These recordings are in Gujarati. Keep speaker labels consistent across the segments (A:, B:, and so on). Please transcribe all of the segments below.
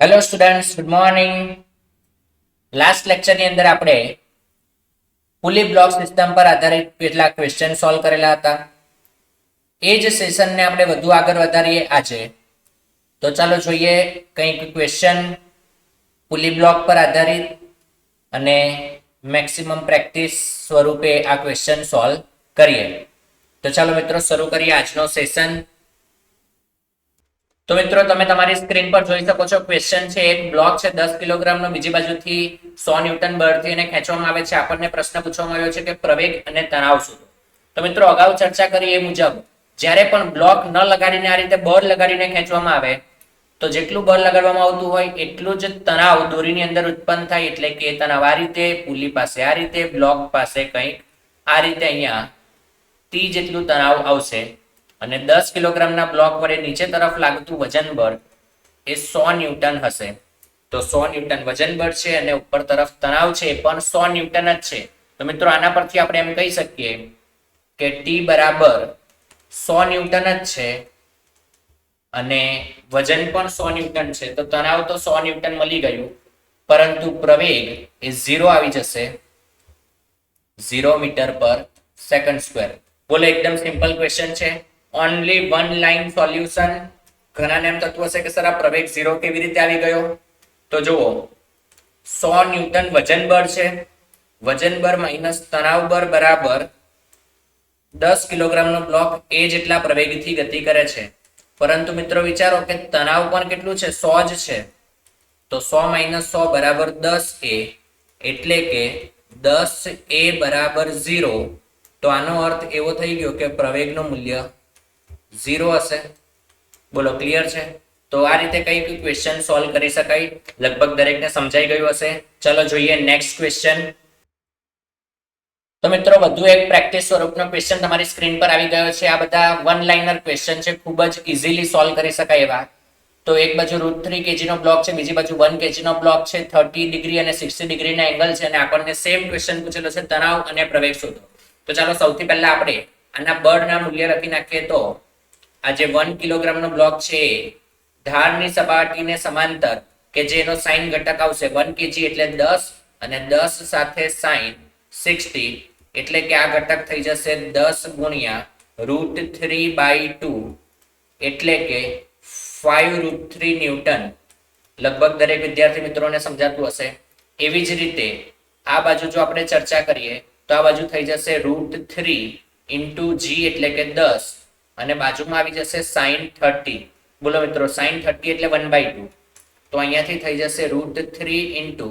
A: Hello students, good morning. Last લેક્ચરની અંદર આપણે પુલી બ્લોક સિસ્ટમ પર આધારિત કેટલાક ક્વેશ્ચન સોલ્વ કરેલા હતા. એ જ સેશનને આપણે વધુ આગળ વધારીએ આજે. તો ચાલો જોઈએ કંઈક ક્વેશ્ચન પુલી બ્લોક પર આધારિત અને મેક્સિમમ પ્રેક્ટિસ સ્વરૂપે આ ક્વેશ્ચન સોલ્વ કરીએ. તો ચાલો મિત્રો શરૂ કરીએ આજનો સેશન. તો મિત્રો તમે તમારી સ્ક્રીન પર જોઈ શકો છો ક્વેશ્ચન છે. એક બ્લોક છે 10 કિલોગ્રામનો, બીજી બાજુથી 100 ન્યૂટન બળથી એને ખેંચવામાં આવે છે. આપણને પ્રશ્ન પૂછવામાં આવ્યો છે કે પ્રવેગ અને તણાવ શોધો. તો મિત્રો અગાઉ ચર્ચા કરી એ મુજબ જ્યારે પણ બ્લોક ન લગાડીને આ રીતે બળ લગાડીને ખેંચવામાં આવે તો જેટલું બળ લગાડવામાં આવતું હોય એટલું જ તણાવ દોરીની અંદર ઉત્પન્ન થાય. એટલે કે તણાવ આ રીતે પુલી પાસે, આ રીતે બ્લોક પાસે કંઈક આ રીતે અહીંયા ટી જેટલું તણાવ આવશે. અને 10 કિલોગ્રામના બ્લોક વડે નીચે તરફ લાગતું વજન બળ એ 100 ન્યૂટન હશે. તો 100 ન્યૂટન વજન બળ છે અને ઉપર તરફ તણાવ છે એ પણ 100 ન્યૂટન જ છે. તો મિત્રો આના પરથી આપણે એમ કહી શકીએ કે ટી બરાબર 100 ન્યૂટન જ છે અને વજન પણ 100 ન્યૂટન છે. તો તણાવ તો 100 ન્યૂટન મળી ગયું, પરંતુ પ્રવેગ એ 0 આવી જશે, 0 મીટર પર સેકન્ડ સ્ક્વેર. બોલો, એકદમ સિમ્પલ ક્વેશ્ચન છે. Only one line solution. ઘણાને એમ થતું હશે કે સર આ પ્રવેગ 0 કેવી રીતે આવી ગયો? તો જુઓ, 100 ન્યૂટન વજન બળ છે, વજન બળ માઇનસ તણાવ બળ બરાબર 10 કિલોગ્રામનો બ્લોક એ જેટલા પ્રવેગથી ગતિ કરે છે. પરંતુ મિત્રો વિચારો કે તણાવ પણ કેટલું છે? 100 જ છે. તો 100 માઇનસ 100 બરાબર 10a, એટલે કે 10a બરાબર 0. તો આનો અર્થ એવો થઈ ગયો કે પ્રવેગનું મૂલ્ય 0 હશે. બોલો, ક્લિયર છે? તો આ રીતે કઈક ક્વેશ્ચન સોલ્વ કરી શકાય. લગભગ દરેકને સમજાઈ ગયું હશે. ચલો જોઈએ નેક્સ્ટ ક્વેશ્ચન. તો મિત્રો વધુ એક પ્રેક્ટિસ સ્વરૂપનો ક્વેશ્ચન તમારી સ્ક્રીન પર આવી ગયો છે. આ બધા વન લાઇનર ક્વેશ્ચન છે, ખૂબ જ ઇઝીલી સોલ્વ કરી શકાય એવા. તો એક બાજુ √3 kg નો બ્લોક છે, બીજી બાજુ 1 kg નો બ્લોક છે, 30 ડિગ્રી અને 60 ડિગ્રીના એંગલ છે અને આપણને સેમ ક્વેશ્ચન પૂછેલો છે, તણાવ અને પ્રવેગ શોધો. તો ચાલો સૌથી પહેલા આપણે આના બળના મૂલ્ય લખી નાખીએ. તો આ જે 1 કિલોગ્રામનો બ્લોક છે ધારની સપાટીને સમાંતર, કે જેનો સાઇન ઘટક આવશે 1 kg એટલે 10 અને 10 સાથે સાઇન 60, એટલે કે આ ઘટક થઈ જશે 10 ગુણ્યા √3/2, એટલે કે 5√3 ન્યૂટન. લગભગ દરેક વિદ્યાર્થી મિત્રોને સમજાતું હશે. એવી જ રીતે આ બાજુ જો આપણે ચર્ચા કરીએ તો આ બાજુ થઈ જશે √3 ઇન્ટુ g એટલે કે 10 અને બાજુમાં આવી જશે sin 30. બોલો મિત્રો, sin 30 એટલે 1/2. તો અહીંયાથી થઈ જશે √3 ઇન્ટુ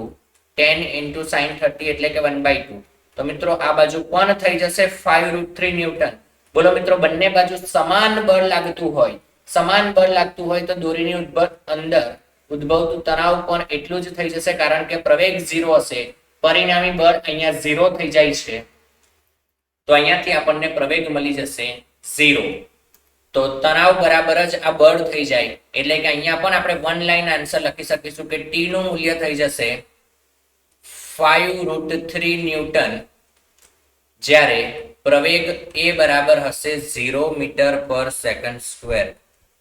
A: 10 ઇન્ટુ sin 30 એટલે કે 1/2. તો મિત્રો આ બાજુ પણ થઈ જશે 5√3 ન્યૂટન. બોલો મિત્રો, બંને બાજુ સમાન બળ લાગતું હોય તો દોરીની અંદર ઉદ્ભવતું તણાવ પણ એટલું જ થઈ જશે, કારણ કે પ્રવેગ 0 હશે. પરિણામી બળ અહીંયા 0 થઈ જાય છે. તો અહીંયાથી આપણને પ્રવેગ મળી જશે 0. તો તણાવ બરાબર જ આ બળ થઈ જાય. એટલે કે અહીંયા પણ આપણે વન લાઈન આન્સર લખી શકીશું કે ટી નું મૂલ્ય થઈ જશે 5√3 ન્યૂટન, જ્યારે પ્રવેગ એ બરાબર હશે 0 મીટર પર સેકન્ડ સ્ક્વેર.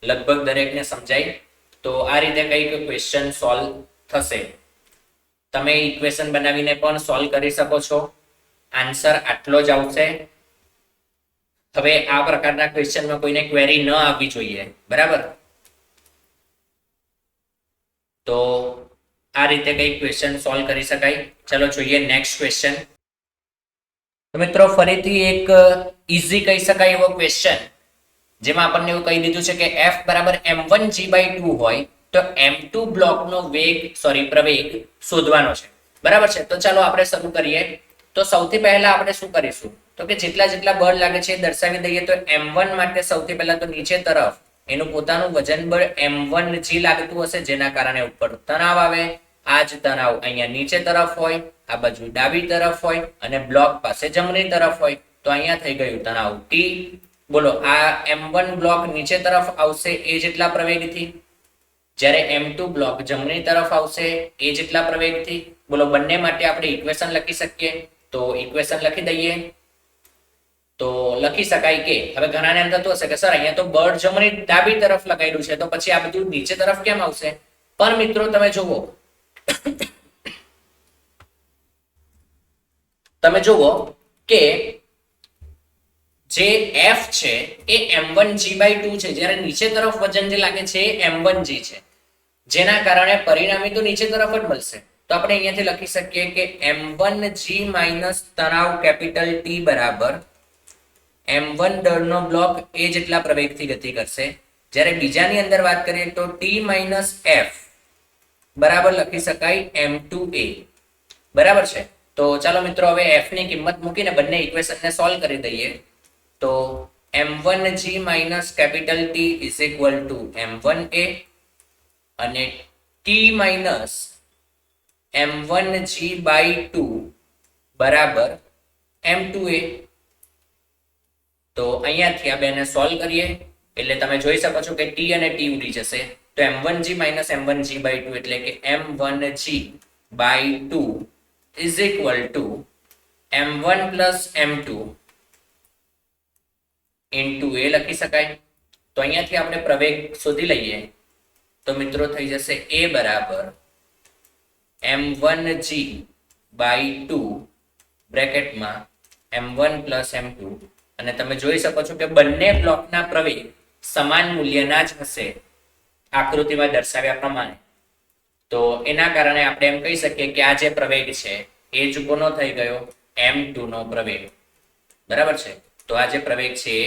A: લગભગ દરેકને સમજાય. તો આ રીતે કઈક ક્વેશ્ચન સોલ્વ થશે. તમે ઇક્વેશન બનાવીને પણ સોલ્વ કરી શકો છો. આન્સર આટલો જ આવશે. હવે આ પ્રકારના ક્વેશ્ચનમાં કોઈને ક્વેરી ન આવવી જોઈએ, બરાબર? તો આ રીતે કઈ ક્વેશ્ચન સોલ્વ કરી શકાય. ચલો જોઈએ નેક્સ્ટ ક્વેશ્ચન. તો મિત્રો ફરીથી એક ઈઝી કહી શકાય એવો ક્વેશ્ચન, જેમાં આપણને એવું કહી દીધું છે કે F બરાબર m1g/2 હોય તો m2 બ્લોકનો પ્રવેગ શોધવાનો છે, બરાબર છે? તો ચાલો આપણે શરૂ કરીએ. તો સૌથી પહેલા આપણે શું કરીશું તો કે જેટલા બળ લાગે છે એ દર્શાવી દઈએ. તો m1 માટે સૌથી પહેલા તો નીચે તરફ એનું પોતાનું વજન બળ m1g લાગતું હશે, જેના કારણે ઉપર તણાવ આવે. આ જ તણાવ અહીંયા નીચે તરફ હોય, આ બાજુ ડાબી તરફ હોય અને બ્લોક પાસે જમણી તરફ હોય. તો અહીંયા થઈ ગયું તણાવ T. બોલો, આ m1 બ્લોક નીચે તરફ આવશે એ જેટલા પ્રવેગથી, જ્યારે m2 બ્લોક જમણી તરફ આવશે એ જેટલા પ્રવેગથી. બોલો, બંને માટે આપણે ઇક્વેશન લખી શકીએ. તો ઇક્વેશન લખી દઈએ. તો લખી શકાય કે હવે ઘણાને એમ થતું હશે કે સર અહીંયા તો બળ જમણી ડાબી તરફ લગાડ્યું છે, તો પછી આ બધું નીચે તરફ કેમ આવશે? પણ મિત્રો તમે જુઓ કે જે f છે એ m1g/2 છે, જ્યારે નીચે તરફ વજન જે લાગે છે એ m1g છે, જેના કારણે પરિણામી તો નીચે તરફ જ મળશે. તો આપણે અહીંયાથી લખી શકીએ કે m1g માઇનસ તણાવ કેપિટલ T બરાબર m1 દળનો બ્લોક એ જેટલા પ્રવેગથી ગતિ કરશે, જ્યારે બીજાની અંદર વાત કરીએ તો T માઇનસ f બરાબર લખી શકાય m2a. બરાબર છે. તો ચાલો મિત્રો હવે f ની કિંમત મૂકીને બંને ઇક્વેશનને સોલ્વ કરી દઈએ. તો m1g minus capital T is equal to m1a અને T માઇનસ m1g/2 બરાબર m2a. તો અહીંયાથી આ બેને સોલ્વ કરીએ એટલે તમે જોઈ શકો છો કે T અને T ઉડી જશે. તો m1g માઇનસ m1g/2 એટલે કે m1g/2 is equal to m1 plus m2 into a લખી શકાય. તો અહીંયાથી આપણે પ્રવેગ શોધી લઈએ તો મિત્રો થઈ જશે a બરાબર m1g/2 બ્રેકેટમાં m1 પ્લસ m2. અને તમે જોઈ શકો છો કે બંને બ્લોકના પ્રવેગ સમાન મૂલ્યના જ હશે આકૃતિમાં દર્શાવ્યા પ્રમાણે. તો એના કારણે આપણે એમ કહી શકીએ કે આ જે પ્રવેગ છે એ જ કોનો થઈ ગયો? m2 નો પ્રવેગ. બરાબર છે. તો આ જે પ્રવેગ છે એ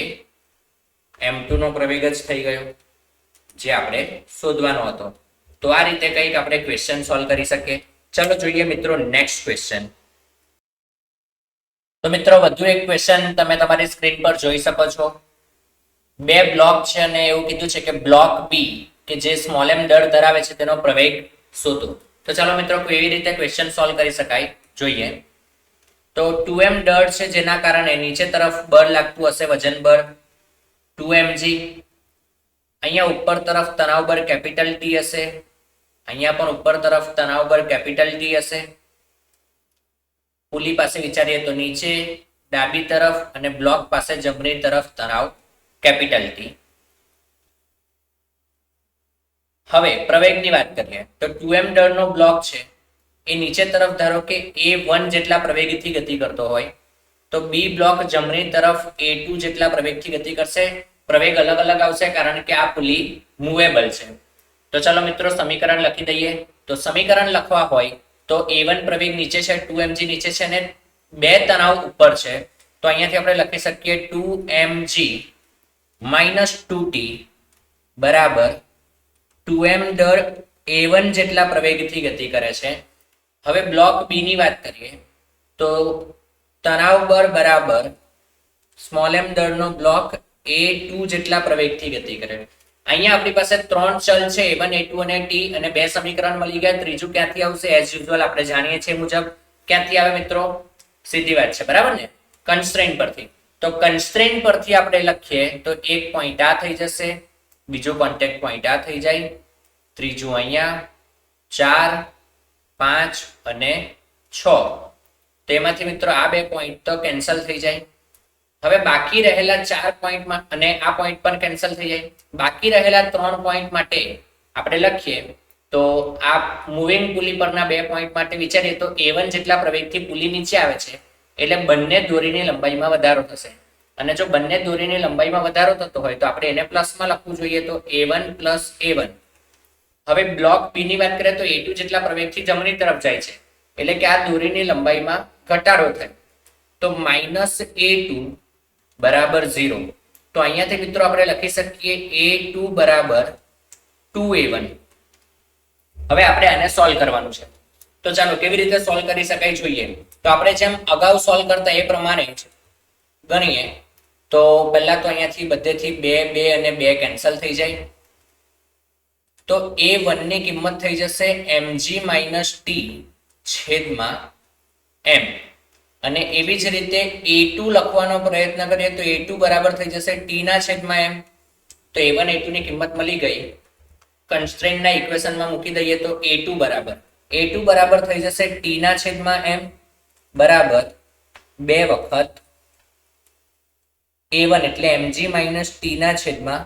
A: m2 નો પ્રવેગ જ થઈ ગયો જે આપણે શોધવાનો હતો. તો આ રીતે કંઈક આપણે ક્વેશ્ચન સોલ્વ કરી શકીએ. ચાલો જોઈએ મિત્રો નેક્સ્ટ ક્વેશ્ચન. તો મિત્રો વધુ એક ક્વેશ્ચન તમે તમારી સ્ક્રીન પર જોઈ શકો છો. બે બ્લોક છે અને એવું કીધું છે કે બ્લોક બી કે જે સ્મોલ m દળ ધરાવે છે તેનો પ્રવેગ શોધો. તો ચાલો મિત્રો કેવી રીતે ક્વેશ્ચન સોલ્વ કરી શકાય જોઈએ. તો 2m દળ છે જેના કારણે નીચે તરફ બળ લાગતું હશે, વજન બળ 2mg. અહીંયા ઉપર તરફ તણાવ બળ કેપિટલ T હશે, અહીંયા પણ ઉપર તરફ તણાવ બળ કેપિટલ T હશે. પુલી પાસે વિચારીએ તો નીચે ડાબી તરફ અને બ્લોક પાસે જમણી તરફ તણાવ કેપિટલ T. હવે પ્રવેગની વાત કરીએ તો 2m દળનો બ્લોક છે એ નીચે તરફ ધારો કે a1 જેટલા પ્રવેગથી ગતિ કરતો હોય તો b બ્લોક જમણી તરફ a2 જેટલા પ્રવેગથી ગતિ કરશે. પ્રવેગ અલગ અલગ આવશે કારણ કે આ પુલી મૂવેબલ છે. તો ચાલો મિત્રો સમીકરણ લખી દઈએ. તો સમીકરણ લખવા હોય તો a1 પ્રવેગ નીચે છે, 2mg નીચે છે અને બે તણાવ ઉપર છે. તો અહીંયાથી આપણે લખી શકીએ 2mg માઇનસ 2t બરાબર 2m દળ a1 જેટલા પ્રવેગથી ગતિ કરે છે. હવે બ્લોક બી ની વાત કરીએ તો તણાવ બળ બરાબર સ્મોલ m દળનો બ્લોક a2 જેટલા પ્રવેગથી ગતિ કરે. અહીંયા આપણી પાસે ત્રણ ચલ છે a1 a2 અને t અને બે સમીકરણ મળી ગયા. ત્રીજું ક્યાંથી આવશે? એઝ યુઝ્યુઅલ આપણે જાણીએ છીએ મુજબ ક્યાંથી આવે મિત્રો? સીધી વાત છે, બરાબર ને? કન્સ્ટ્રેન્ટ પરથી. તો કન્સ્ટ્રેન્ટ પરથી આપણે લખીએ તો એક પોઈન્ટ આ થઈ જશે, બીજો કોન્ટેક્ટ પોઈન્ટ આ થઈ જાય, ત્રીજું અહીંયા 4 5 અને 6. તેમાંથી મિત્રો આ બે પોઈન્ટ તો કેન્સલ થઈ જાય. હવે બાકી રહેલા 4 પોઈન્ટમાં અને આ પોઈન્ટ પણ કેન્સલ થઈ જાય. બાકી રહેલા 3 પોઈન્ટ માટે આપણે લખીએ તો આ મૂવિંગ પુલી પરના બે પોઈન્ટ માટે વિચારીએ તો a1 જેટલા પ્રવેગથી પુલી નીચે આવે છે એટલે બંને દોરીની લંબાઈમાં વધારો થશે. અને જો બંને દોરીની લંબાઈમાં વધારો થતો હોય તો આપણે એને પ્લસમાં લખવું જોઈએ. તો a1 પ્લસ a1. હવે બ્લોક બી ની વાત કરીએ તો a2 જેટલા પ્રવેગથી જમણી તરફ જાય છે એટલે કે આ દોરીની લંબાઈમાં ઘટાડો થાય. તો માઇનસ a2 બરાબર 0. તો અહીંયાથી મિત્રો આપણે લખી શકીએ a2 બરાબર 2a1. હવે આપણે આને સોલ્વ કરવાનું છે. તો ચાલો કેવી રીતે સોલ્વ કરી શકાય જોઈએ. તો આપણે જેમ અગાઉ સોલ્વ કરતા એ પ્રમાણે જ ગણીએ તો પહેલા તો અહીંયાથી બધેથી 2 2 અને 2 કેન્સલ થઈ જાય. તો a1 ની કિંમત થઈ જશે mg માઇનસ t છેદમાં m. અને એવી જ રીતે a2 લખવાનો પ્રયત્ન કરીએ તો a2 બરાબર થઈ જશે t ના છેદમાં m. તો a1 a2 ની કિંમત મળી ગઈ. કન્સ્ટ્રેન્ટ ના ઇક્વેશનમાં મૂકી દઈએ તો a2 બરાબર થઈ જશે t ના છેદમાં m બરાબર 2 વખત a1 એટલે mg માઇનસ t ના છેદમાં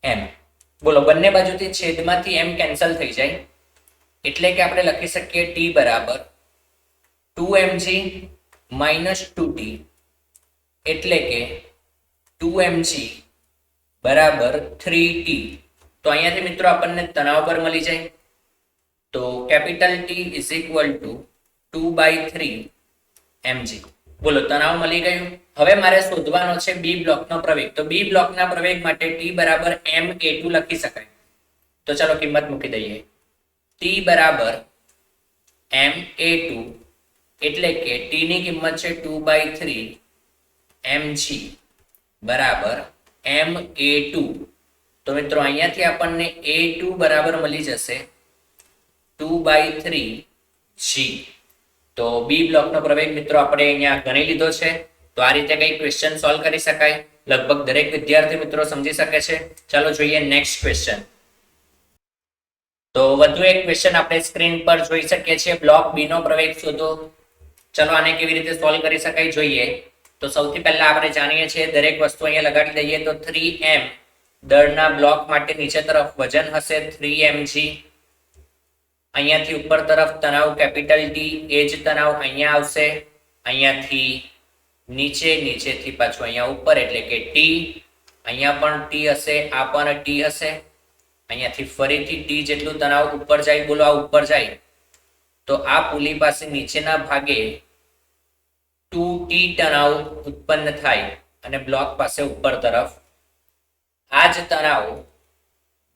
A: m. બોલો બંને બાજુથી છેદમાંથી m કેન્સલ થઈ જાય એટલે કે આપણે લખી શકીએ ટી બરાબર 2mg માઇનસ 2t, એટલે કે 2mg બરાબર 3t. તો અહીંયાથી મિત્રો આપણને તણાવ બળ મળી જાય. તો capital T is equal to 2/3 mg. બોલો તણાવ મળી ગયું. હવે મારે શોધવાનો છે બી બ્લોકનો પ્રવેગ. તો બી બ્લોકના પ્રવેગ માટે ટી બરાબર ma2 લખી શકાય. તો ચાલો કિંમત મૂકી દઈએ. ટી બરાબર ma2 એટલે કે ટી ની કિંમત છે 2/3 mg બરાબર ma2. તો મિત્રો અહીંયાથી આપણને a2 બરાબર મળી જશે 2/3 g. તો બી બ્લોકનો પ્રવેગ મિત્રો આપણે અહીંયા ગણી લીધો છે. તો આ રીતે કઈ ક્વેશ્ચન સોલ્વ કરી શકાય, લગભગ દરેક વિદ્યાર્થી મિત્રો સમજી શકે છે. ચાલો જોઈએ નેક્સ્ટ ક્વેશ્ચન. તો વધુ એક ક્વેશ્ચન આપણે સ્ક્રીન પર જોઈ શકીએ છીએ. બ્લોક બી નો પ્રવેગ શોધો. ચલો આને કેવી રીતે સોલ્વ કરી શકાય જોઈએ. તો સૌથી પહેલા આપણે જાણીએ છીએ દરેક વસ્તુ અહીંયા લગાડી દઈએ. તો 3m દળના બ્લોક માટે નીચે તરફ વજન હશે 3mg. અહીંયાથી ઉપર તરફ તણાવ કેપિટલ ટી, એ જ તણાવ અહીંયા આવશે. અહીંયાથી નીચેથી પાછું અહીંયા ઉપર એટલે કે ટી. અહીંયા પણ ટી હશે, આ પણ ટી હશે. અહીંયાથી ફરીથી ટી જેટલું તણાવ ઉપર જાય. બોલો આ ઉપર જાય તો આ પુલી પાસે નીચેના ભાગે 2t તણાવ ઉત્પન્ન થાય અને બ્લોક પાસે ઉપર તરફ આ જ તણાવ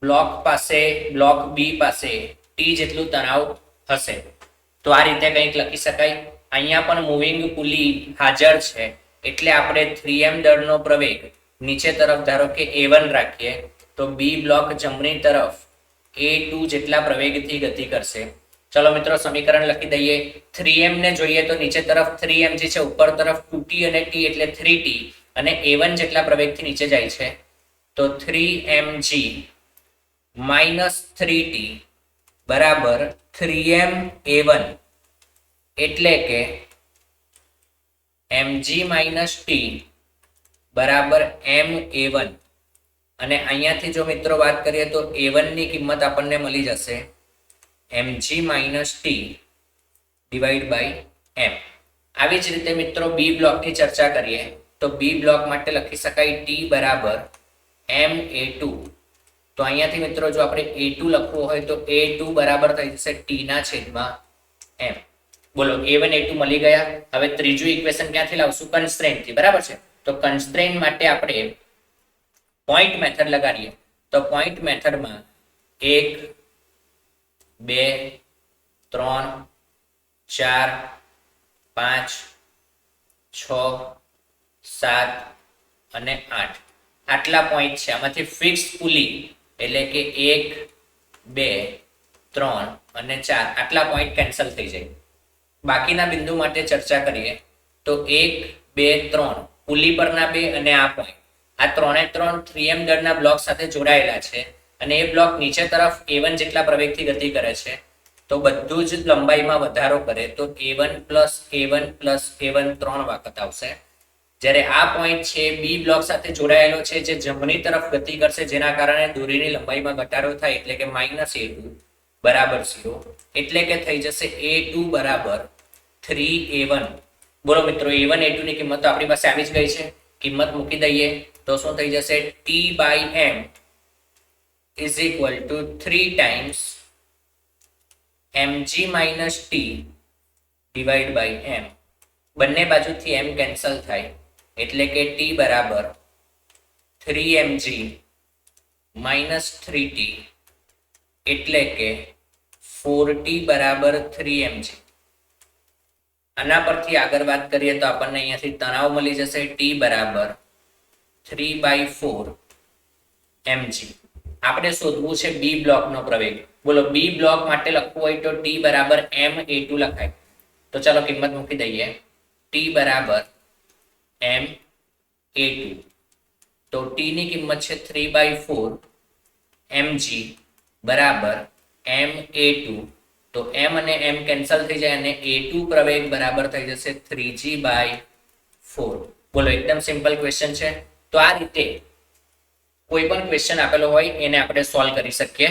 A: બ્લોક બી પાસે ટી જેટલું તણાવ હશે. તો આ રીતે કંઈક લખી શકાય. અહીંયા પણ મૂવિંગ પુલી હાજર છે એટલે આપણે 3m દળનો પ્રવેગ નીચે તરફ ધારો કે a1 રાખીએ તો બી બ્લોક જમણી તરફ a2 જેટલા પ્રવેગથી ગતિ કરશે. ચલો મિત્રો સમીકરણ લખી દઈએ. 3m ને જોઈએ તો નીચે તરફ 3mg છે, ઉપર તરફ 2t અને t એટલે 3t, અને a1 જેટલા પ્રવેગથી નીચે જાય છે તો 3mg માઇનસ 3t બરાબર 3m a1, એટલે કે mg માઇનસ t બરાબર ma1. અને અહીંયાથી જો મિત્રો વાત કરીએ તો a1 ની કિંમત આપણને મળી જશે mg minus t divide by m. આવી જ રીતે મિત્રો બી બ્લોકની ચર્ચા કરીએ તો બી બ્લોક માટે લખી શકાય t બરાબર ma2. તો અહીંયાથી મિત્રો જો આપણે a2 લખવું હોય તો a2 બરાબર થઈ જશે t ના છેદમાં m. બોલો a1 a2 મળી ગયા. હવે ત્રીજું ઇક્વેશન ક્યાંથી લાવશું? કન્સ્ટ્રેન્ટ થી. બરાબર છે. તો કન્સ્ટ્રેન્ટ માટે આપણે પોઈન્ટ મેથડ લગાડીએ. તો પોઈન્ટ મેથડમાં 1 2 3 4 5 6 7 અને 8 આટલા પોઈન્ટ છે. આમાંથી ફિક્સ પુલી એટલે કે 1 2 3 અને 4 આટલા પોઈન્ટ કેન્સલ થઈ જાય. બાકીના બિંદુ માટે ચર્ચા કરીએ તો 1 2 3 પુલી પરના બે અને આ પોઈન્ટ, આ 3 3m દળના બ્લોક સાથે જોડાયેલા છે અને એ બ્લોક નીચે તરફ a1 જેટલા પ્રવેગથી ગતિ કરે છે. તો બધું જ લંબાઈમાં વધારો કરે તો a1 plus a1 plus a1 3 વખત આવશે. જ્યારે આ પોઈન્ટ છે બી બ્લોક સાથે જોડાયેલો છે જે જમણી તરફ ગતિ કરશે, જેના કારણે દોરીની લંબાઈમાં ઘટાડો થાય એટલે કે -a2 બરાબર 0, એટલે કે થઈ જશે a2 બરાબર 3a1. બોલો મિત્રો a1 a2 ની કિંમત તો આપણી પાસે આવી જ ગઈ છે. કિંમત મૂકી દઈએ તો શું થઈ જશે? t/m is equal to 3 times mg minus t divided by m. બંને બાજુથી m કેન્સલ થાય એટલે કે t બરાબર 3mg minus 3t એટલે કે 4t બરાબર 3mg. આના પરથી આગળ વાત કરીએ તો આપણને અહીંયાથી તણાવ મળી જશે t બરાબર 3/4 mg. આપણે શોધવું છે બી બ્લોકનો પ્રવેગ. બોલો બી બ્લોક માટે લખવું હોય તો t બરાબર ma2 લખાય. તો ચાલો કિંમત મૂકી દઈએ. t બરાબર ma2 તો t ની કિંમત છે 3/4 mg બરાબર ma2. તો m અને m કેન્સલ થઈ જાય અને a2 પ્રવેગ બરાબર થઈ જશે 3g/4. બોલો એકદમ સિમ્પલ ક્વેશ્ચન છે. તો આ રીતે કોઈ પણ ક્વેશ્ચન આપેલો હોય એને આપણે સોલ્વ કરી શકીએ.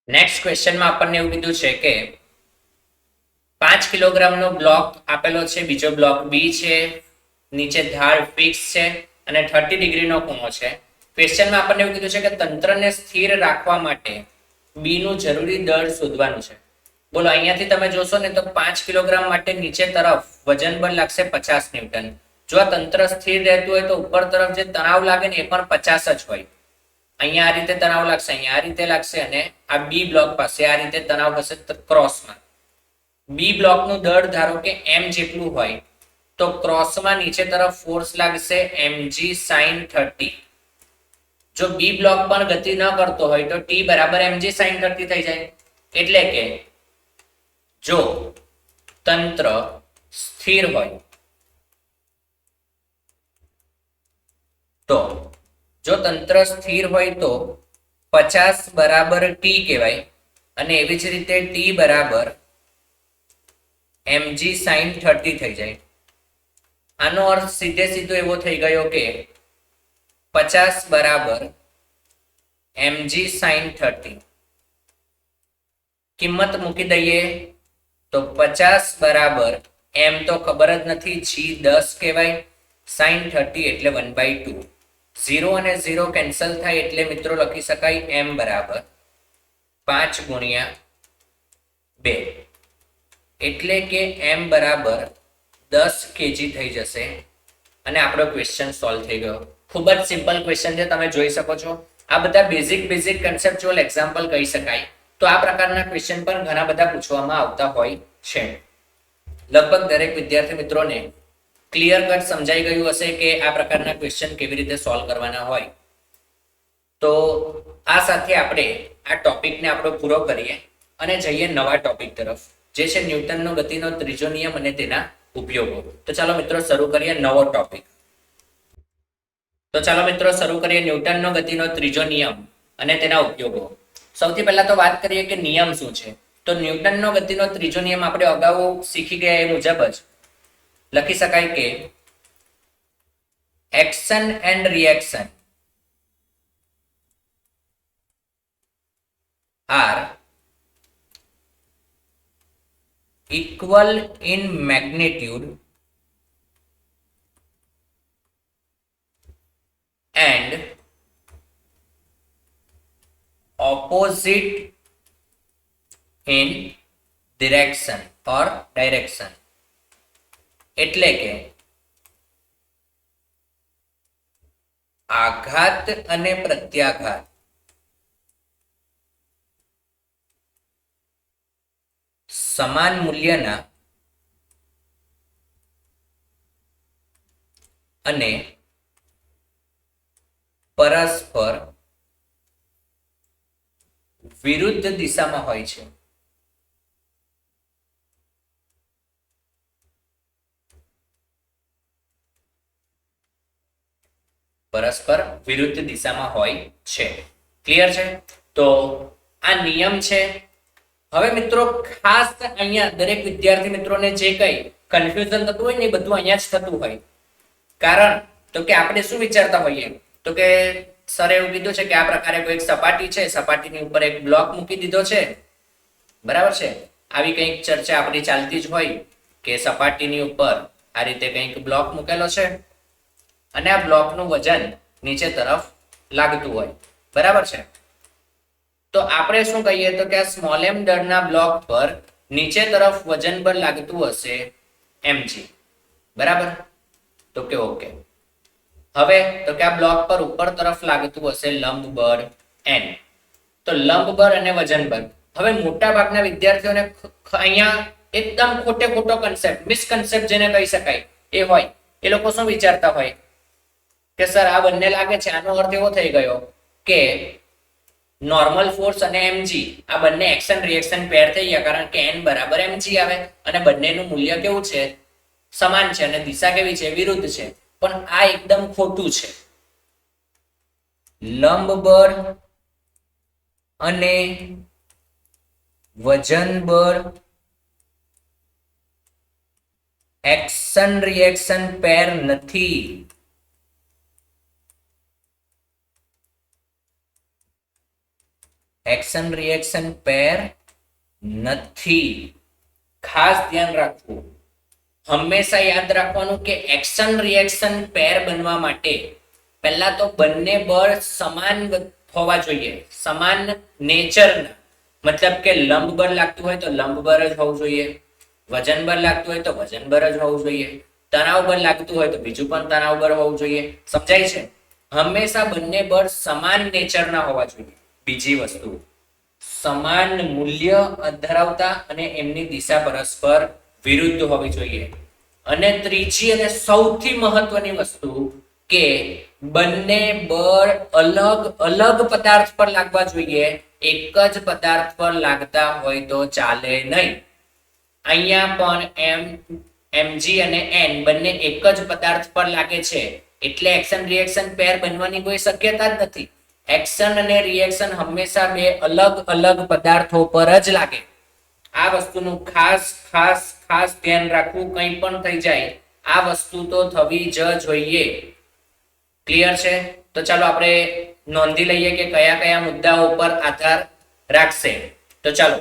A: નેક્સ્ટ ક્વેશ્ચનમાં આપણને એવું કીધું છે કે 5 કિલોગ્રામનો બ્લોક આપેલો છે, બીજો બ્લોક બી છે, નીચે ધાર ફિક્સ છે અને 30 ડિગ્રીનો ખૂણો છે. ક્વેશ્ચનમાં આપણને એવું કીધું છે કે તંત્રને સ્થિર રાખવા માટે બી નું જરૂરી દળ શોધવાનું છે. બોલો, અહીંયાથી તમે જોશો ને તો 5 કિલોગ્રામ માટે નીચે તરફ વજન બળ લાગશે 50 ન્યૂટન. જો આ તંત્ર સ્થિર રહેતું હોય તો ઉપર તરફ જે તણાવ લાગે ને એ પણ 50 જ હોય. અહીંયા આ રીતે તણાવ લાગશે, અહીંયા આ રીતે લાગશે અને આ બી બ્લોક પાસે આ રીતે તણાવ હશે ક્રોસમાં. બી બ્લોકનું દળ ધારો કે m જેટલું હોય તો ક્રોસમાં નીચે તરફ ફોર્સ લાગશે mg sin 30. જો બી બ્લોક પણ ગતિ ન કરતો હોય તો t બરાબર mg sin 30 થઈ જાય. એટલે કે જો તંત્ર સ્થિર હોય તો જો તંત્ર સ્થિર હોય તો 50 બરાબર t કહેવાય અને એવી જ રીતે t બરાબર mg sin 30 થઈ જાય. આનો અર્થ સીધે સીધો એવો થઈ ગયો કે 50 બરાબર mg sin 30. કિંમત મૂકી દઈએ તો 50 બરાબર m તો ખબર જ નથી, g 10 કહેવાય, sin 30 એટલે 1/2. 0 અને 0 કેન્સલ થાય એટલે મિત્રો લખી શકાય m બરાબર 5 ગુણ્યા 2 એટલે કે m બરાબર 10 kg થઈ જશે અને આપણો ક્વેશ્ચન સોલ્વ થઈ ગયો. ખૂબ જ સિમ્પલ ક્વેશ્ચન છે, તમે જોઈ શકો છો. આ બધા બેઝિક કન્સેપ્ચ્યુઅલ એક્ઝામ્પલ કહી શકાય. તો આ પ્રકારના ક્વેશ્ચન પણ ઘણા બધા પૂછવામાં આવતા હોય છે. લગભગ દરેક વિદ્યાર્થી મિત્રોને ક્લિયર કટ સમજાઈ ગયું હશે કે આ પ્રકારના ક્વેશ્ચન કેવી રીતે સોલ્વ કરવાના હોય. તો આ સાથે આપણે આ ટોપિકને આપણો પૂરો કરીએ અને જઈએ નવા ટોપિક તરફ, જે છે ન્યૂટનનો ગતિનો ત્રીજો નિયમ અને તેના ઉપયોગો. તો ચાલો મિત્રો શરૂ કરીએ નવો ટોપિક. તો ચાલો મિત્રો શરૂ કરીએ ન્યૂટનનો ગતિનો ત્રીજો નિયમ અને તેના ઉપયોગો. સૌથી પહેલા તો વાત કરીએ કે નિયમ શું છે. તો ન્યૂટનનો ગતિનો ત્રીજો નિયમ આપણે અગાઉ શીખી ગયા એ મુજબ જ લખી શકાય કે action and reaction are equal in magnitude and opposite in direction or direction. એટલે કે આઘાત અને પ્રત્યાઘાત સમાન મૂલ્યના અને પરસ્પર વિરુદ્ધ દિશામાં હોય છે. પરસ્પર વિરુદ્ધ દિશામાં હોય છે. ક્લિયર છે? તો આ નિયમ છે. હવે મિત્રો ખાસ અહીંયા દરેક વિદ્યાર્થી મિત્રોને જે કઈ કન્ફ્યુઝન થતું હોય ને એ બધું અહીંયા જ થતું હોય. કારણ તો કે આપણે શું વિચારતા હોઈએ તો કે સરે એવું કીધું છે કે આ પ્રકારે કોઈ એક સપાટી છે, સપાટીની ઉપર એક બ્લોક મૂકી દીધો છે, બરાબર છે. આવી કંઈક ચર્ચા આપણી ચાલતી જ હોય કે સપાટીની ઉપર આ રીતે કંઈક બ્લોક મૂકેલો છે અને આ બ્લોકનું વજન નીચે તરફ લાગતું હોય, બરાબર છે. તો આપણે શું કહીએ તો કે આ સ્મોલ m દળના બ્લોક પર નીચે તરફ વજન બળ લાગતું હશે mg, બરાબર. તો કે ઓકે. હવે તો કે આ બ્લોક પર ઉપર તરફ લાગતું હશે લંબ બળ n. તો લંબ બળ અને વજન બળ. હવે મોટા ભાગના વિદ્યાર્થીઓને અહીંયા એકદમ ખોટો કન્સેપ્ટ, મિસકન્સેપ્ટ જેને કહી શકાય એ હોય. એ લોકો શું વિચારતા હોય કે સર આ બંને લાગે છે, આનો અર્થ એવો થઈ ગયો કે નોર્મલ ફોર્સ અને mg આ બંને એક્શન રિએક્શન પેર થઈ ગયા, કારણ કે n બરાબર mg આવે અને બંનેનું મૂલ્ય કેવું છે, સમાન છે અને દિશા કેવી છે, વિરુદ્ધ છે. પણ આ એકદમ ખોટું છે. લંબ બળ અને વજન બળ એક્શન રિએક્શન પેર નથી. એક્શન રિએક્શન પેર નથી. ખાસ ધ્યાન રાખવું, હંમેશા યાદ રાખવાનું કે એક્શન રિએક્શન પેર બનવા માટે પહેલા તો બંને બળ સમાન હોવા જોઈએ, સમાન નેચરના. મતલબ કે લંબ બળ લાગતું હોય તો લંબ બળ જ હોવું જોઈએ, વજન બળ લાગતું હોય તો વજન બળ જ હોવું જોઈએ, તણાવ બળ લાગતું હોય તો બીજું પણ તણાવ બળ હોવું જોઈએ. સમજાય છે? હંમેશા બંને બળ સમાન નેચરના હોવા જોઈએ. બીજી વસ્તુ, સમાન મૂલ્ય ધરાવતા અને એમની દિશા પરસ્પર વિરુદ્ધ હોવી જોઈએ. અને ત્રીજી અને સૌથી મહત્વની વસ્તુ કે બંને બળ અલગ અલગ પદાર્થ પર લાગવા જોઈએ, એક જ પદાર્થ પર લાગતા હોય તો ચાલે નહીં. અહીંયા પણ mg અને n બંને એક જ પદાર્થ પર લાગે છે એટલે એક્શન રિએક્શન પેર બનવાની કોઈ શક્યતા જ નથી. એક્શન અને રિએક્શન હંમેશા બે અલગ અલગ પદાર્થો પર જ લાગે. આ વસ્તુનું ખાસ ખાસ ખાસ ધ્યાન રાખવું. કંઈ પણ થઈ જાય આ વસ્તુ તો થવી જ જોઈએ. ક્લિયર છે? તો ચાલો આપણે નોંધી લઈએ કે કયા કયા મુદ્દાઓ પર આધાર રાખશે. તો ચાલો,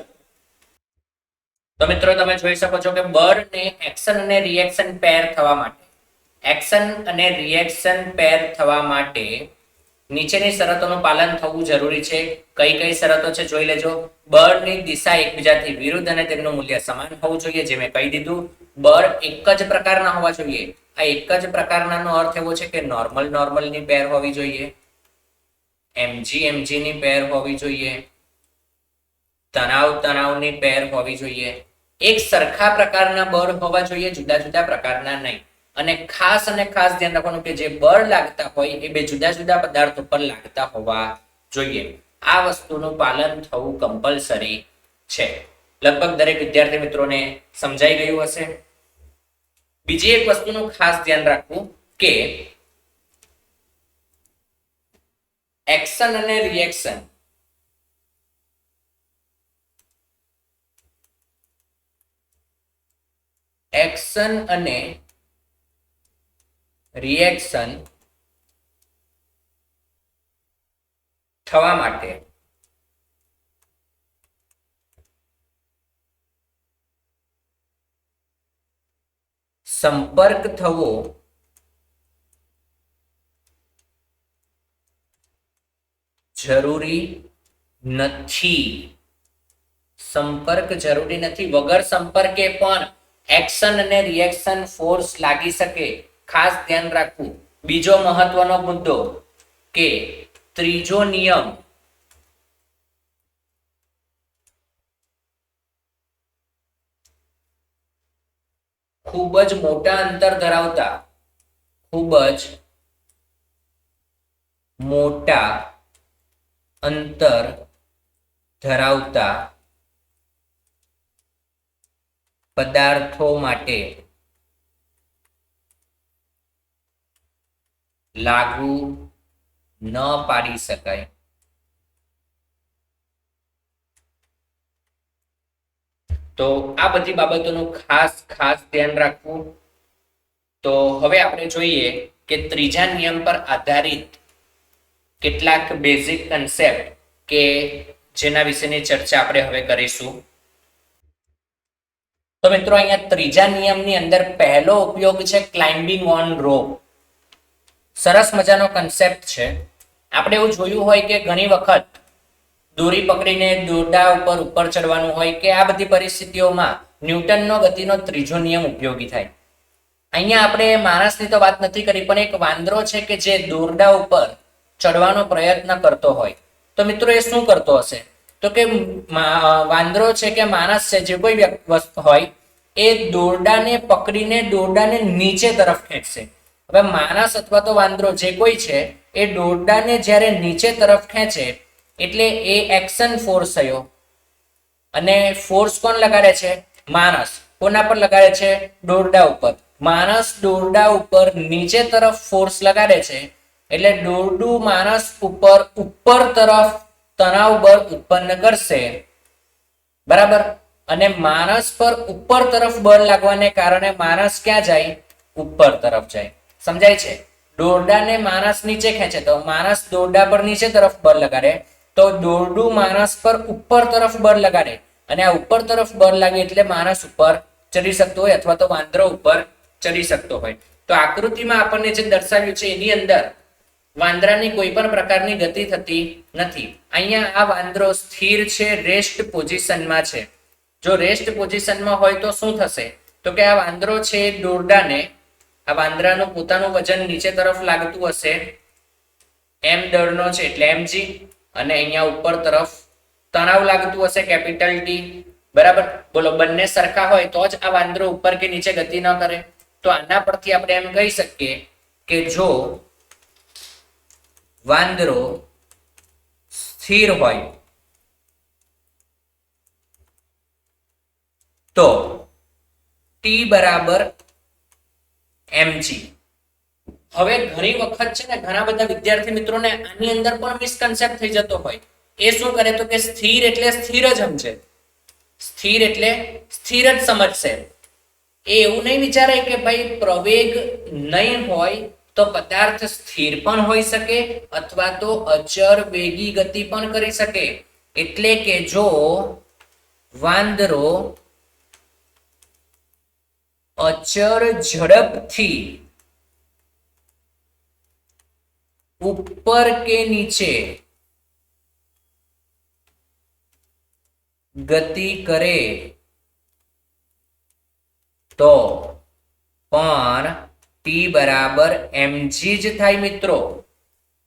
A: તો મિત્રો તમે જોઈ શકો છો કે બળને એક્શન અને રિએક્શન પેર થવા માટે, એક્શન અને રિએક્શન પેર થવા માટે નીચેની શરતોનું પાલન થવું જરૂરી છે. કઈ કઈ શરતો છે જોઈ લેજો. બળની દિશા એકબીજાથી વિરુદ્ધ અને તેમનું મૂલ્ય સમાન હોવું જોઈએ, જે મેં કહી દીધું. બળ એક જ પ્રકારના હોવા જોઈએ. આ એક જ પ્રકારનાનો અર્થ એવો છે કે નોર્મલ નોર્મલની પેર હોવી જોઈએ, એમજી એમજીની પેર હોવી જોઈએ, તણાવ તણાવની પેર હોવી જોઈએ. એક સરખા પ્રકારના બળ હોવા જોઈએ, જુદા જુદા પ્રકારના નહીં. અને ખાસ ધ્યાન રાખવાનું કે જે બળ લાગતા હોય એ બે જુદા જુદા પદાર્થો પર લાગતા હોવા જોઈએ. આ વસ્તુનું પાલન થવું કમ્પલસરી છે. લગભગ દરેક વિદ્યાર્થી મિત્રોને સમજાઈ ગયું હશે. બીજી એક વસ્તુનું ખાસ ધ્યાન રાખવું કે એક્શન અને રિએક્શન થવા માટે સંપર્ક થવો જરૂરી નથી. સંપર્ક જરૂરી નથી. વગર સંપર્કે પણ એક્શન અને રિએક્શન ફોર્સ લાગી શકે. ખાસ ધ્યાન રાખવું. બીજો મહત્વનો મુદ્દો કે ત્રીજો નિયમ ખૂબ જ મોટા અંતર ધરાવતા પદાર્થો માટે લાગુ ન પાડી શકાય. તો આ બધી બાબતોનું ખાસ ધ્યાન રાખવું. તો હવે આપણે જોઈએ કે ત્રીજા નિયમ પર આધારિત કેટલાક બેઝિક કન્સેપ્ટ કે જેના વિશેની ચર્ચા આપણે હવે કરીશું. તો મિત્રો અહીંયા ત્રીજા નિયમની અંદર પહેલો ઉપયોગ છે ક્લાઇમ્બિંગ ઓન રોપ. સરસ મજાનો કન્સેપ્ટ છે. આપણે એવું જોયું હોય કે ઘણી વખત દોરી પકડીને દોરડા ઉપર ચડવાનું હોય કે આ બધી પરિસ્થિતિઓમાં ન્યૂટનનો ગતિનો ત્રીજો નિયમ ઉપયોગી થાય. અહીંયા આપણે માણસની તો વાત નથી કરી, પણ એક વાંદરો છે કે જે દોરડા ઉપર ચડવાનો પ્રયત્ન કરતો હોય. તો મિત્રો એ શું કરતો હશે? તો કે વાંદરો છે કે માણસ છે, જે કોઈ વસ્તુ હોય એ દોરડાને પકડીને દોરડાને નીચે તરફ ખેંચશે. હવે માણસ અથવા તો વાંદરો જે કોઈ છે એ દોરડાને જ્યારે નીચે તરફ ખેંચે એટલે એ એક્શન ફોર્સ થયો. અને ફોર્સ કોણ લગાડે છે? માણસ. કોના પર લગાડે છે? દોરડા ઉપર. માણસ દોરડા ઉપર નીચે તરફ ફોર્સ લગાડે છે એટલે દોરડું માણસ ઉપર તરફ તણાવ બળ ઉત્પન્ન કરશે. બરાબર? અને માણસ પર ઉપર તરફ બળ લાગવાને કારણે માણસ ક્યાં જાય? ઉપર તરફ જાય. સમજાય છે? દોરડાને માણસ નીચે ખેંચે તો માણસ દોરડા પર નીચે તરફ બળ લગાડે તો દોરડું માણસ પર ઉપર તરફ બળ લગાડે અને આ ઉપર તરફ બળ લાગે એટલે માણસ ઉપર ચડી શકતો હોય અથવા તો વાંદરો ઉપર ચડી શકતો હોય. તો આકૃતિમાં આપણને જે દર્શાવ્યું છે એની અંદર વાંદરાની કોઈ પણ પ્રકારની ગતિ થતી નથી. અહીંયા આ વાંદરો સ્થિર છે, રેસ્ટ પોઝિશનમાં છે. જો રેસ્ટ પોઝિશનમાં હોય તો શું થશે? તો કે આ વાંદરો છે દોરડાને, આ વાંદરાનું પોતાનું વજન નીચે તરફ લાગતું હશે, એમ દળનો છે એટલે mg, અને અહીંયા ઉપર તરફ તણાવ લાગતું હશે કેપિટલ T. બરાબર, બોલો બંને સરખા હોય તો જ આ વાંદરો ઉપર કે નીચે ગતિ ન કરે. તો આના પરથી આપણે એમ કહી શકીએ કે જો વાંદરો સ્થિર હોય તો T બરાબર mg. હવે ઘણી વખત છે ને ઘણા બધા વિદ્યાર્થી મિત્રોને આની અંદર પણ મિસકન્સેપ્ટ થઈ જતો હોય. એ શું કરે તો કે સ્થિર એટલે સ્થિર જ સમજે, સ્થિર એટલે સ્થિર જ સમજશે. એ એવું નહીં વિચારે કે ભાઈ પ્રવેગ નહીં હોય તો પદાર્થ સ્થિર પણ હોઈ શકે અથવા તો અચર વેગી ગતિ પણ કરી શકે. એટલે કે જો વાંદરો અચર ઝડપથી ઉપર કે નીચે ગતિ કરે તો પણ T બરાબર mg જ થાય મિત્રો.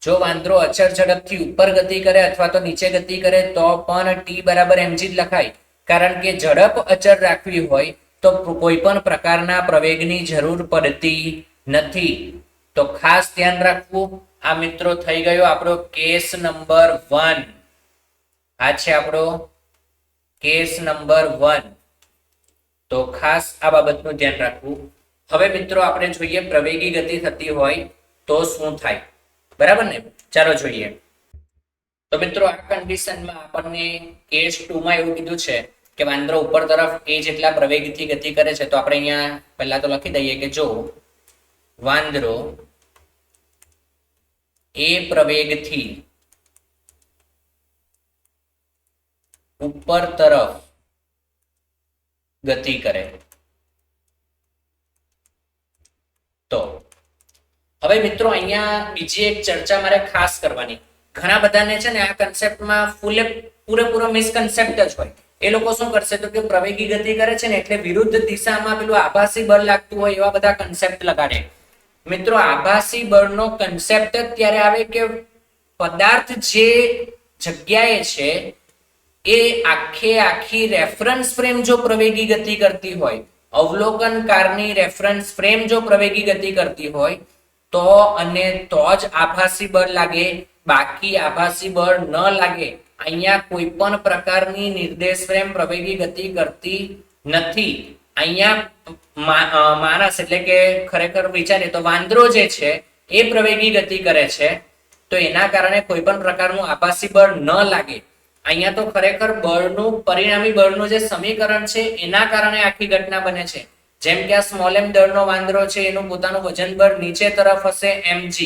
A: જો વાંદરો અચર ઝડપથી ઉપર ગતિ કરે અથવા તો નીચે ગતિ કરે તો પણ T બરાબર mg જ લખાય. કારણ કે ઝડપ અચર રાખવી હોય તો કોઈ પણ પ્રકારના પ્રવેગની જરૂર પડતી નથી. તો ખાસ ધ્યાન રાખવું. આ મિત્રો થઈ ગયો આપણો કેસ નંબર 1. આ છે આપણો કેસ નંબર 1. તો ખાસ આ બાબતનું ધ્યાન રાખવું. હવે મિત્રો આપણે જોઈએ પ્રવેગી ગતિ થતી હોય તો શું થાય. બરાબર ને? ચાલો જોઈએ. તો મિત્રો આ કન્ડિશનમાં આપણને કેસ 2 માં એવું કીધું છે કે વાંદરો ઉપર તરફ a જેટલા પ્રવેગથી ગતિ કરે છે. તો આપણે અહીંયા પહેલા તો લખી દઈએ કે જો વાંદરો a પ્રવેગથી ઉપર તરફ ગતિ કરે તો હવે મિત્રો અહીંયા બીજી એક ચર્ચા મારે ખાસ કરવાની. ઘણા બધાને છે ને આ કન્સેપ્ટમાં પૂરેપૂરો મિસકન્સેપ્ટ જ હોય. એ લોકો શું કરશે તો કે પ્રવેગી ગતિ કરે છે ને એટલે વિરુદ્ધ દિશામાં પેલું આભાસી બળ લાગતું હોય એવા બધા કન્સેપ્ટ લગાડે. મિત્રો આભાસી બળનો કન્સેપ્ટ જ ત્યારે આવે કે પદાર્થ જે જગ્યાએ છે એ આખી રેફરન્સ ફ્રેમ જો પ્રવેગી ગતિ કરતી હોય, અવલોકનકારની રેફરન્સ ફ્રેમ જો પ્રવેગી ગતિ કરતી હોય તો અને તો જ આભાસી બળ લાગે, બાકી આભાસી બળ ન લાગે. અહીંયા કોઈ પણ પ્રકારની નિર્દેશ ફ્રેમ પ્રવેગી ગતિ કરતી નથી. અહીંયા માણસ એટલે કે ખરેખર વિચારીએ તો વાંદરો જે છે એ પ્રવેગી ગતિ કરે છે તો એના કારણે કોઈ પણ પ્રકારનું આભાસી બળ ન લાગે. અહીંયા તો ખરેખર બળનું પરિણામી બળનું જે સમીકરણ છે એના કારણે આખી ઘટના બને છે. જેમ કે આ સ્મોલ m દળનો વાંદરો છે એનું પોતાનું વજન બળ નીચે તરફ હશે mg.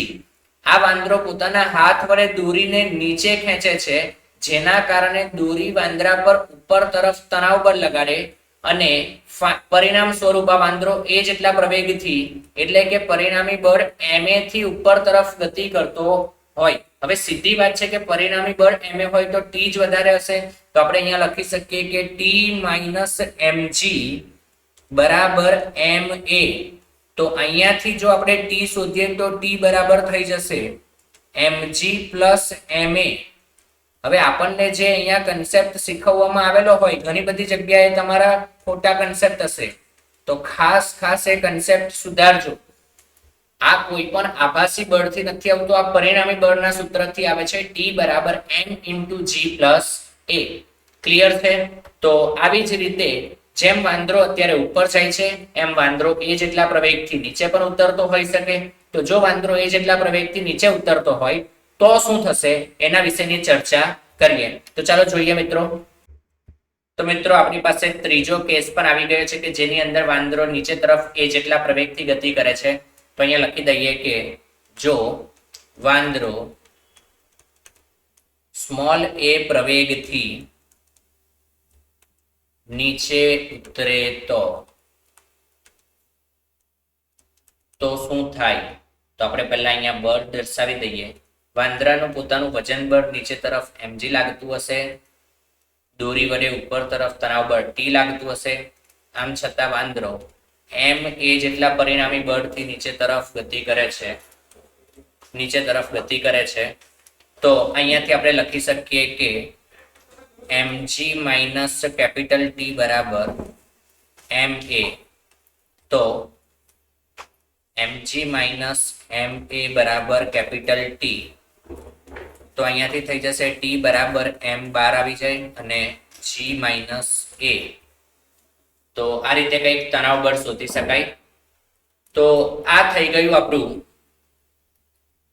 A: આ વાંદરો પોતાના હાથ વડે દોરીને નીચે ખેંચે છે જેના કારણે દોરી વાંદરા પર ઉપર તરફ તણાવ બળ લગાડે અને પરિણામ સ્વરૂપ આ વાંદરો એ જેટલા પ્રવેગથી એટલે કે પરિણામી બળ ma થી ઉપર તરફ ગતિ કરતો હોય. હવે સીધી વાત છે કે પરિણામી બળ ma હોય તો t જ વધારે હશે. તો આપણે અહીંયા લખી શકીએ કે t - mg બરાબર ma. તો અહીંયાથી જો આપણે t શોધીએ તો t બરાબર થઈ જશે mg + ma. હવે આપણને જે અહીંયા કન્સેપ્ટ શીખવવામાં આવેલો હોય ઘણી બધી જગ્યાએ તમારા ખોટા કન્સેપ્ટ હશે તો ખાસ એ કન્સેપ્ટ સુધારજો. આ કોઈ પણ આભાસી બળથી નથી આવતું, આ પરિણામી બળના સૂત્રથી આવે છે. T બરાબર m × g + a. ક્લિયર છે? તો આવી જ રીતે જેમ વાંદરો અત્યારે ઉપર જાય છે એમ વાંદરો એ જેટલા પ્રવેગથી નીચે પણ ઉતરતો હોઈ શકે. તો જો વાંદરો એ જેટલા પ્રવેગથી નીચે ઉતરતો હોય તો શું થશે એના વિશેની ચર્ચા કરીએ. તો ચાલો જોઈએ મિત્રો. તો મિત્રો આપણી પાસે ત્રીજો કેસ પણ આવી ગયો છે કે જેની અંદર વાંદરો નીચે તરફ એ જેટલા પ્રવેગથી ગતિ કરે છે. તો અહીંયા લખી દઈએ કે જો વાંદરો સ્મોલ એ પ્રવેગથી નીચે ઉતરે તો શું થાય? તો આપણે પહેલા અહીંયા બળ દર્શાવી દઈએ. વાંદરાનું પોતાનું વજન બળ નીચે તરફ mg લાગતું હશે, દોરી વડે ઉપર તરફ તણાવ બળ t લાગતું હશે. આમ છતાં વાંદરો m a જેટલા પરિણામી બળથી નીચે તરફ ગતિ કરે છે. તો અહીંયાથી આપણે લખી શકીએ કે mg માઇનસ કેપિટલ T બરાબર ma. તો mg માઇનસ ma બરાબર કેપિટલ T. તો અહીંયાથી થઈ જશે T બરાબર m બાર આવી જાય અને g માઇનસ a. તો આ રીતે કંઈક તણાવ બળ શોધી શકાય. તો આ થઈ ગયું આપણું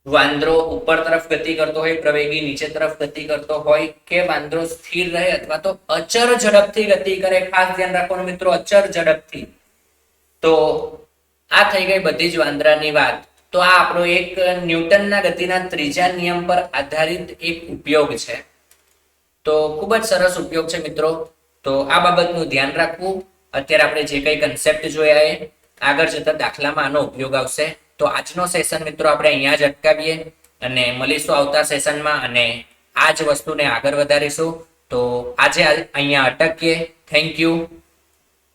A: વાંદરો ઉપર તરફ ગતિ કરતો હોય પ્રવેગી નીચે તરફ ગતિ કરતો હોય કે વાંદરો સ્થિર રહે અથવા તો અચર ઝડપથી ગતિ કરે. ખાસ ધ્યાન રાખવાનું મિત્રો, અચર ઝડપથી. તો આ થઈ ગઈ બધી જ વાંદરાની વાત. તો આ આપણો એક ન્યૂટનના ગતિના ત્રીજા નિયમ પર આધારિત એક ઉપયોગ છે. તો ખૂબ જ સરસ ઉપયોગ છે મિત્રો. તો આ બાબતનું ધ્યાન રાખવું. અત્યારે આપણે જે કંઈ કન્સેપ્ટ જોયા એ આગળ જતા દાખલામાં આનો ઉપયોગ આવશે. તો આજનો સેશન મિત્રો આપણે અહીંયા જ અટકાવીએ અને મળીશું આવતા સેશનમાં અને આ જ વસ્તુને આગળ વધારીશું. તો આજે અહીંયા અટકીએ. Thank you.